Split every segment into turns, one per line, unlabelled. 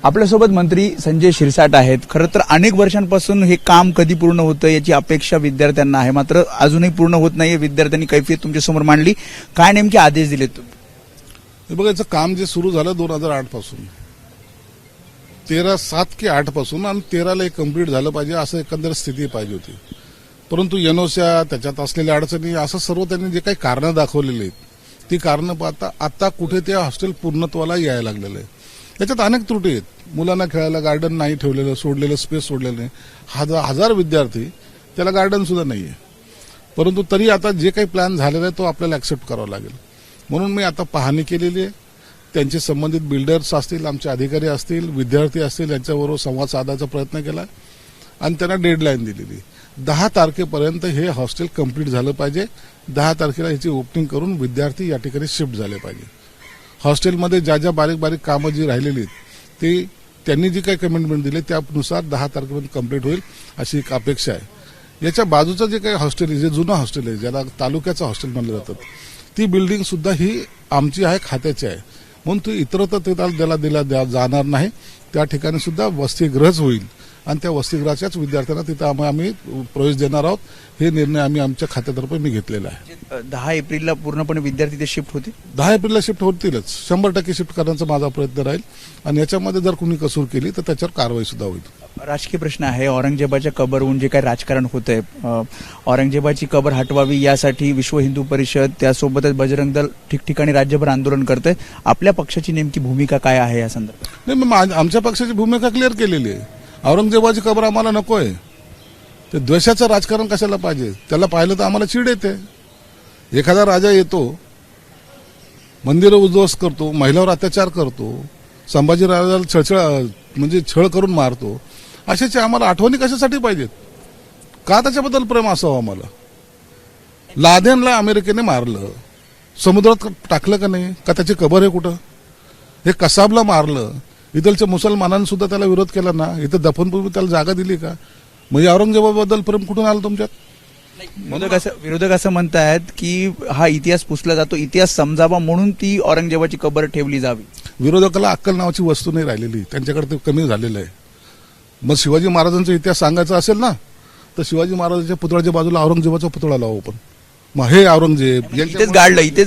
आपल्यासोबत मंत्री संजय शिरसाट आहेत. खरं तर अनेक वर्षांपासून हे काम कधी पूर्ण होतं याची अपेक्षा विद्यार्थ्यांना आहे, मात्र अजूनही पूर्ण होत नाहीये. विद्यार्थ्यांनी कैफियत तुमच्यासमोर मांडली. काय नेमके आदेश दिलेत तुम्ही?
हे बघा, याचं काम जे सुरू झालं 2008 पासून, 13/7 की 8 पासून, आणि 13ला एक कम्प्लीट झालं पाहिजे असं एकंदर स्थिती पाहिजे होती. परंतु एनओस्या, त्याच्यात असलेल्या अडचणी, असं सर्व त्यांनी जे काही कारणं दाखवलेली आहेत ती कारणं पाहता आता कुठे ते हॉस्टेल पूर्णत्वाला यायला लागलेलं आहे. याच्यात अनेक त्रुटी आहेत. मुलांना खेळायला गार्डन नाही ठेवलेलं, सोडलेलं स्पेस सोडलेलं नाही. हजार विद्यार्थी, त्याला गार्डन सुद्धा नाहीये. परंतु तरी आता जे काही प्लॅन झालेला आहे तो आपल्याला ऍक्सेप्ट करावा लागेल. म्हणून मी आता पाहणी केलेली आहे. त्यांचे संबंधित बिल्डर्स असतील, आमचे अधिकारी असतील, विद्यार्थी असतील, यांच्याबरोबर संवाद साधायचा प्रयत्न केला आणि त्यांना डेडलाईन दिलेली. 10 तारखेपर्यंत हे हॉस्टेल कंप्लीट झालं पाहिजे. 10 तारखेला ह्याची ओपनिंग करून विद्यार्थी या ठिकाणी शिफ्ट झाले पाहिजे. हॉस्टेलमध्ये ज्या ज्या बारीक बारीक कामं जी राहिलेली आहेत ती त्यांनी जी काही कमिटमेंट दिली त्यानुसार 10 तारखेपर्यंत कंप्लीट होईल अशी एक अपेक्षा आहे. याच्या बाजूचं जे काही हॉस्टेल आहे, जे जुनं हॉस्टेल आहे, ज्याला तालुक्याचं हॉस्टेल म्हणलं जातं, ती बिल्डिंग सुद्धा ही आमची आहे, खात्याची आहे. म्हणून ती इतरत्र त्याला दिला जाणार नाही. त्या ठिकाणी सुद्धा वसतिगृहच होईल आणि त्या वसतिगृहाच्याच विद्यार्थ्यांना तिथं आम्ही प्रवेश देणार आहोत. हे निर्णय आम्ही आमच्या खात्यातर्फे मी घेतलेला आहे.
10 एप्रिलला पूर्णपणे विद्यार्थी ते शिफ्ट होतील.
10 एप्रिलला शिफ्ट होतीलच. 100% शिफ्ट करण्याचा माझा प्रयत्न राहील आणि याच्यामध्ये जर कुणी कसूर केली तर त्याच्यावर कारवाई सुद्धा होईल.
राजकीय प्रश्न आहे. औरंगजेबाच्या कबरहून जे काही राजकारण होतंय, औरंगजेबाची कबर हटवावी यासाठी विश्व हिंदू परिषद, त्यासोबतच बजरंग दल ठिकठिकाणी राज्यभर आंदोलन करतंय. आपल्या पक्षाची नेमकी भूमिका काय आहे या संदर्भात?
नाही, मग आमच्या पक्षाची भूमिका क्लिअर केलेली आहे. औरंगजेबाची कबर आम्हाला नकोय. ते द्वेषाचं राजकारण कशाला पाहिजे? त्याला पाहिलं तर आम्हाला चीड येते. एखादा राजा येतो, मंदिरं उद्ध्वस्त करतो, महिलांवर अत्याचार करतो, संभाजीराजाला छळ करून मारतो. अशाची आम्हाला आठवणी कशासाठी पाहिजेत? का त्याच्याबद्दल प्रेम असावं आम्हाला? लादेनला अमेरिकेने मारलं, समुद्रात टाकलं का नाही? का त्याची कबर आहे कुठं? हे कसाबला मारलं, इथलच्या मुसलमानांनी सुद्धा त्याला विरोध केला ना. इथं दफनभूमी त्याला जागा दिली का? म्हणजे औरंगजेबाबद्दल प्रेम कुठून आलं तुमच्यात?
विरोधक असं म्हणतायत की हा इतिहास पुसला जातो, इतिहास समजावा म्हणून ती औरंगजेबाची कबर ठेवली जावी.
विरोधकाला अक्कल नावाची वस्तू नाही राहिलेली, त्यांच्याकडे ते कमी झालेलं आहे. मग शिवाजी महाराजांचा इतिहास सांगायचा असेल ना तर शिवाजी महाराजांच्या पुतळ्याच्या बाजूला औरंगजेबाचा पुतळा लावू. पण मग हे औरंगजेब
इथेच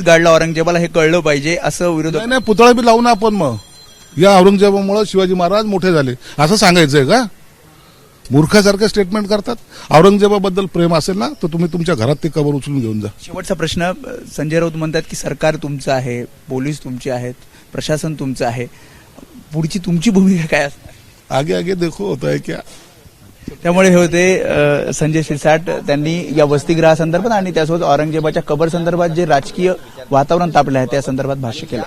गाडलं औरंगजेबाला, हे कळलं पाहिजे असं विरोधक.
नाही, पुतळा बी लावू ना आपण. मग या औरंगजेबामुळे शिवाजी महाराज मोठे झाले असं सांगायचंय का? मूर्खासारखं स्टेटमेंट करतात. औरंगजेबाबद्दल प्रेम असेल ना तर तुम्ही तुमच्या घरात ती कबर उचलून घेऊन जा.
शेवटचा प्रश्न. संजय राऊत म्हणतात की सरकार तुमचं आहे, पोलीस तुमचे आहेत, प्रशासन तुमचं आहे. पुढची तुमची भूमिका काय असणार?
आगे आगे देखो होता है क्या.
त्यामुळे हे होते संजय शिरसाट. त्यांनी या वसतिगृहासंदर्भात आणि त्यासोबत औरंगजेबाच्या कबर संदर्भात जे राजकीय वातावरण तापलं आहे त्या संदर्भात भाष्य केलं.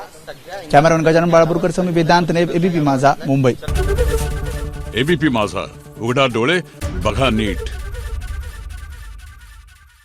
कॅमेरामॅन गजानन बाळापूरकर समी वेदांत ने, एबीपी माझा, मुंबई.
एबीपी माझा, उघडा डोळे बघा नीट.